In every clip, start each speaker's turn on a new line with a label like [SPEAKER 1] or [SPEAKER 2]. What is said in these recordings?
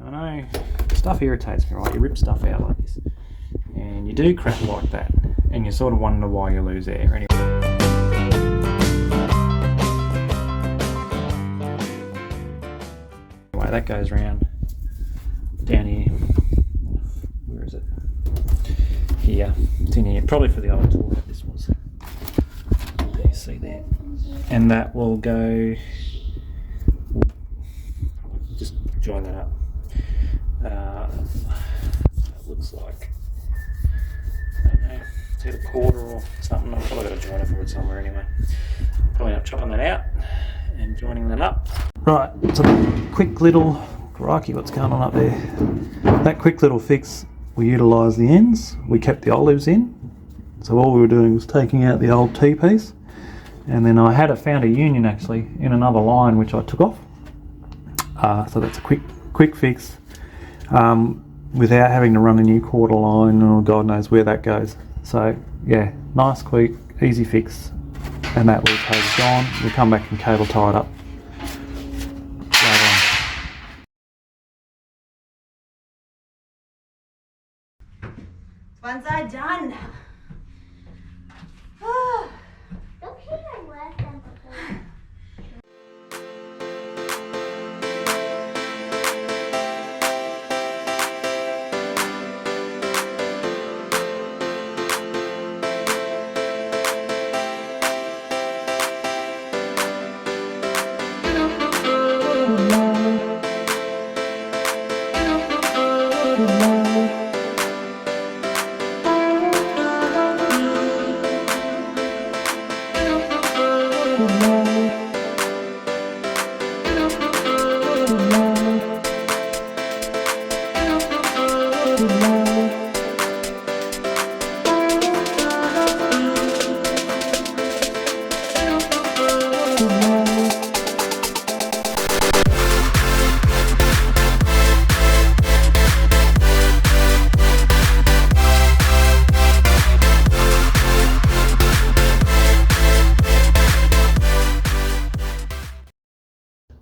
[SPEAKER 1] I know stuff irritates me, right? You rip stuff out like this and you do crap like that and you sort of wonder why you lose air. Anyway, that goes round down here. Where is it? Here. It's in here. Probably for the old toilet this was. There, you see there. And that will go... Just join that up. It looks like... I don't know. It's either quarter or something. I've probably got a joiner for it somewhere anyway. Probably end up chopping that out and joining that up. Right, so quick little... Crikey, what's going on up there? That quick little fix, we utilised the ends. We kept the olives in. So all we were doing was taking out the old T-piece. And then I found a union actually in another line which I took off. So that's a quick fix without having to run a new quarter line or God knows where that goes. So yeah, nice, quick, easy fix. And that loop hose is gone. We'll come back and cable tie it up later on.
[SPEAKER 2] One side done.
[SPEAKER 3] Don't think I worse than before.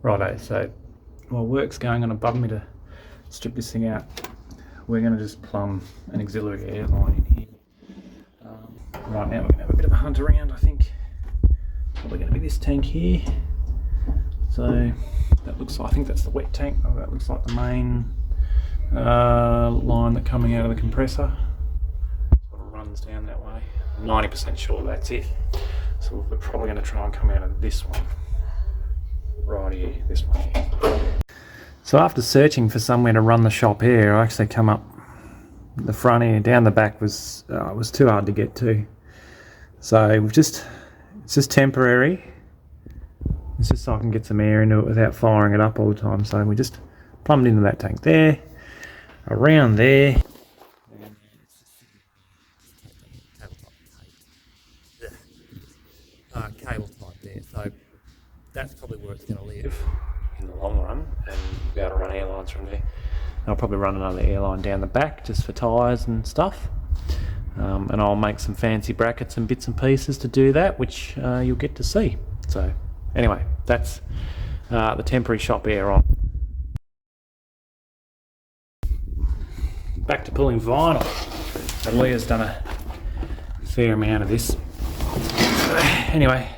[SPEAKER 1] Righto, so while work's going on above me to strip this thing out, we're going to just plumb an auxiliary air line in here. Right now we're going to have a bit of a hunt around, I think. Probably going to be this tank here. So that looks like, I think that's the wet tank. Oh, that looks like the main line that coming out of the compressor. Sort of runs down that way. I'm 90% sure that's it. So we're probably going to try and come out of this one. Right here, this one here. So after searching for somewhere to run the shop air, I actually come up the front here. Down the back was too hard to get to. So it's just temporary. It's just so I can get some air into it without firing it up all the time. So we just plumbed into that tank there, around there. Cable type there. So that's probably where it's going to live in the long run, and be able to run airlines from there. I'll probably run another airline down the back just for tyres and stuff, and I'll make some fancy brackets and bits and pieces to do that, which you'll get to see. So anyway, that's the temporary shop air on. Back to pulling vinyl, and Leah's done a fair amount of this. Anyway,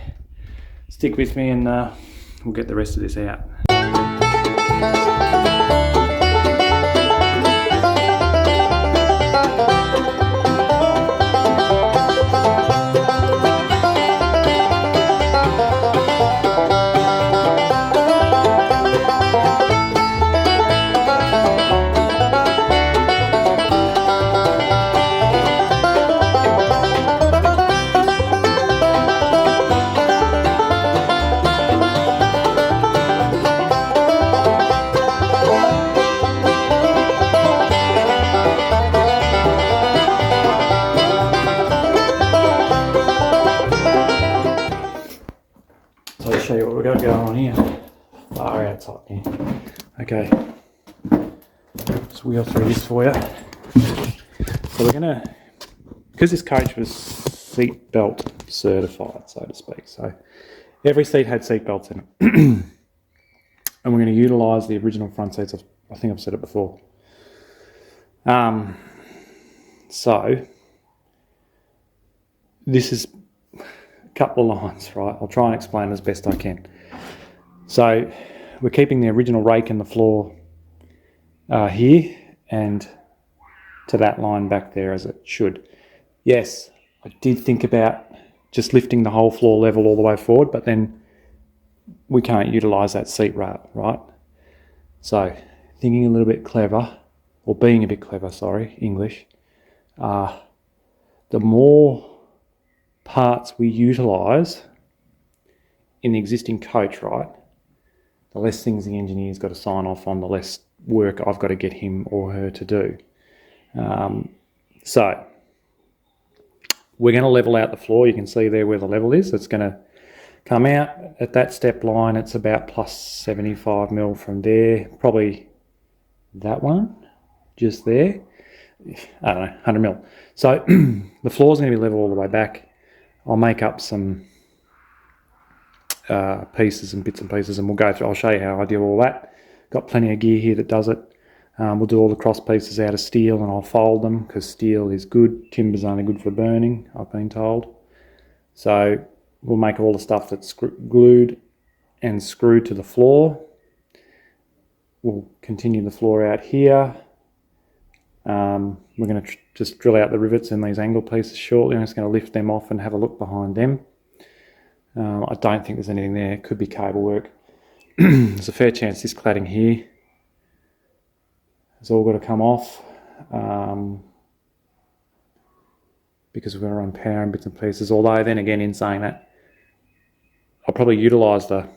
[SPEAKER 1] stick with me and we'll get the rest of this out. So I'll show you what we've got going on here. Far out top here. Okay, let's wheel through this for you. So we're gonna, because this coach was seat belt certified, so to speak. So every seat had seat belts in it. and we're going to utilise the original front seats. I think I've said it before. So this is a couple of lines, right? I'll try and explain as best I can. So we're keeping the original rake in the floor here and to that line back there as it should. Yes, I did think about just lifting the whole floor level all the way forward, but then we can't utilise that seat rail, right? So thinking a little bit clever, or being a bit clever, sorry, English, the more parts we utilise in the existing coach, right, the less things the engineer's got to sign off on, the less work I've got to get him or her to do. So we're going to level out the floor. You can see there where the level is. It's going to come out at that step line. It's about plus 75 mil from there. Probably that one, just there. I don't know, 100 mil. So the floor's going to be level all the way back. I'll make up some pieces and bits and pieces, and we'll go through. I'll show you how I do all that. Got plenty of gear here that does it. We'll do all the cross pieces out of steel, and I'll fold them because steel is good. Timber's only good for burning, I've been told. So we'll make all the stuff that's glued and screwed to the floor. We'll continue the floor out here. We're going to just drill out the rivets in these angle pieces shortly. I'm just going to lift them off and have a look behind them. I don't think there's anything there. It could be cable work. There's a fair chance this cladding here has all got to come off because we're going to run power in bits and pieces. Although then again, in saying that, I'll probably utilise the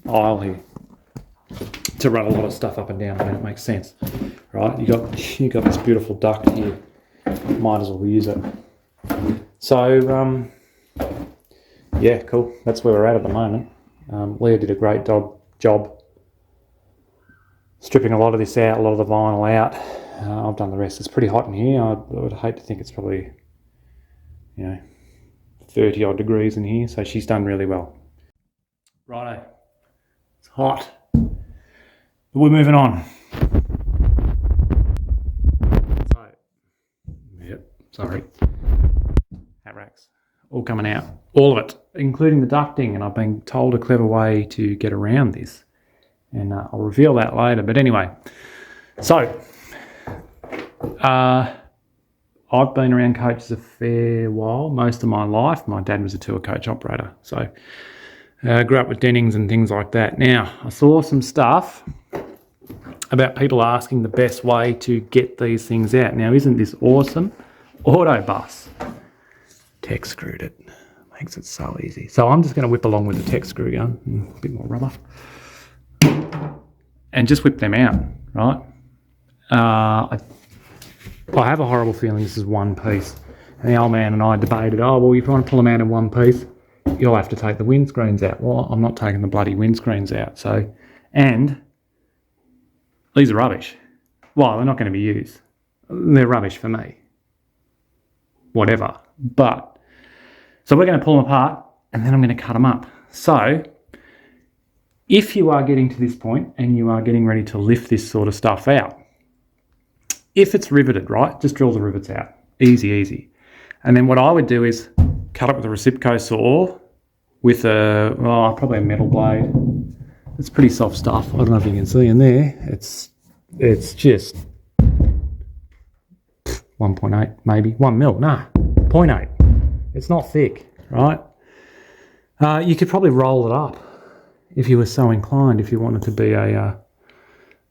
[SPEAKER 1] aisle here to run a lot of stuff up and down. I mean, it makes sense, right? You got this beautiful duct here. Might as well use it. So yeah, cool. That's where we're at the moment. Leah did a great job stripping a lot of this out, a lot of the vinyl out. I've done the rest. It's pretty hot in here. I would hate to think it's probably, 30 odd degrees in here. So she's done really well. Righto. It's hot. But we're moving on. So, sorry. Hat racks. All coming out. All of it, including the ducting. And I've been told a clever way to get around this. And I'll reveal that later. But anyway, so I've been around coaches a fair while, most of my life. My dad was a tour coach operator. So I grew up with Dennings and things like that. Now, I saw some stuff about people asking the best way to get these things out. Now, isn't this awesome? Autobus. Tech screwed it. Makes it so easy. So I'm just going to whip along with the tech screw gun. A bit more rubber. And just whip them out, right? I have a horrible feeling this is one piece. And the old man and I debated, well, if you want to pull them out in one piece, you'll have to take the windscreens out. Well, I'm not taking the bloody windscreens out. So, and these are rubbish. Well, they're not going to be used. They're rubbish for me. Whatever. So we're going to pull them apart and then I'm going to cut them up. So if you are getting to this point and you are getting ready to lift this sort of stuff out, if it's riveted, right, just drill the rivets out. Easy. And then what I would do is cut it with a Reciproco saw with probably a metal blade. It's pretty soft stuff. I don't know if you can see in there. It's just 1.8 maybe. 1 mil. Nah, 0.8. It's not thick, right? You could probably roll it up if you were so inclined, if you wanted to be a, I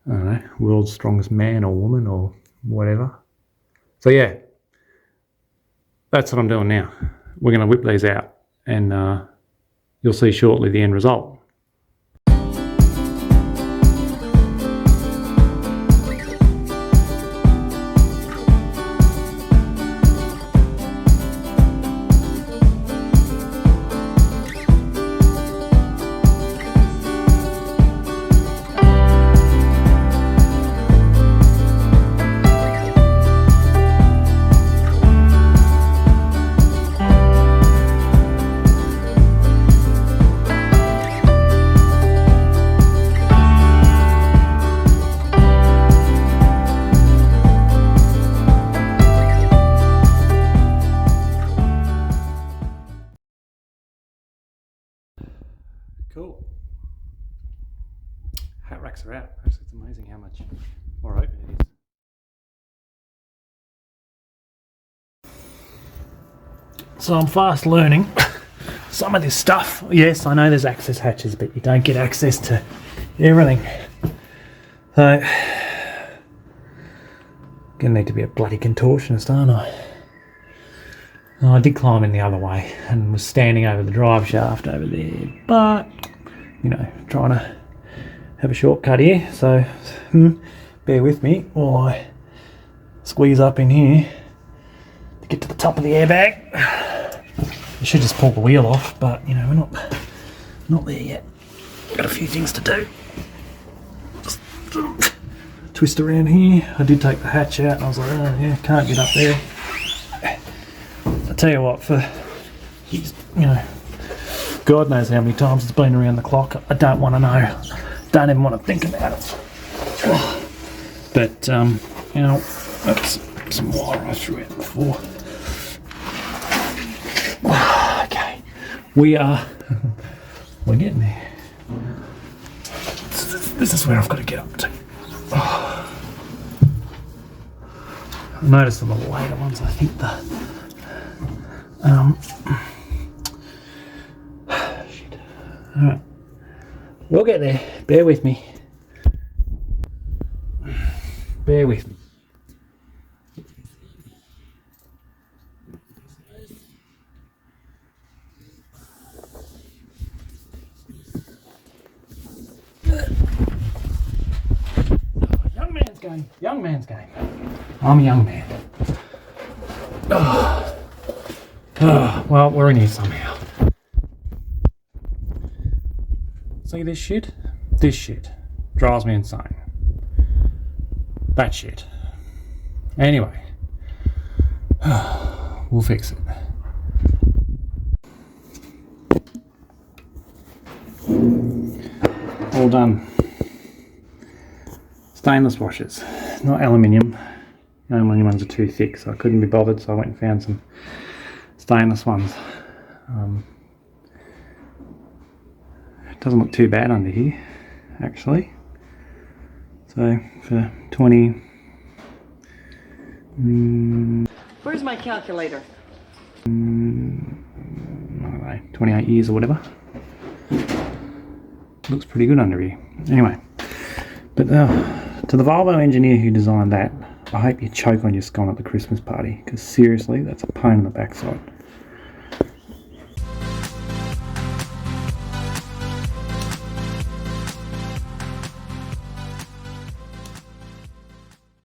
[SPEAKER 1] don't know, world's strongest man or woman or whatever. So yeah, that's what I'm doing now. We're going to whip these out and you'll see shortly the end result. So I'm fast learning some of this stuff. Yes, I know there's access hatches, but you don't get access to everything. So, gonna need to be a bloody contortionist, aren't I? Oh, I did climb in the other way and was standing over the drive shaft over there, but, you know, trying to have a shortcut here, so bear with me while I squeeze up in here to get to the top of the airbag. I should just pull the wheel off, but, you know, we're not there yet. Got a few things to do. Just twist around here. I did take the hatch out and I was like, oh yeah, can't get up there. I tell you what, for, you know, God knows how many times it's been around the clock, I don't want to know. Don't even want to think about it. But, you know, that's some wire I threw out before. Okay, we're getting there. This is where I've got to get up to. I noticed on the later ones, I think shit. Alright, we'll get there. Bear with me. Bear with me. Young man's game. I'm a young man. Well, we're in here somehow. See this shit? This shit drives me insane. That shit. Anyway, we'll fix it. All done. Stainless washers, not aluminium. The aluminium ones are too thick, so I couldn't be bothered, so I went and found some stainless ones. It doesn't look too bad under here, actually. So for 20...
[SPEAKER 2] Where's my calculator?
[SPEAKER 1] I don't know, 28 years or whatever. Looks pretty good under here. Anyway, but to the Volvo engineer who designed that, I hope you choke on your scone at the Christmas party, because seriously, that's a pain in the backside.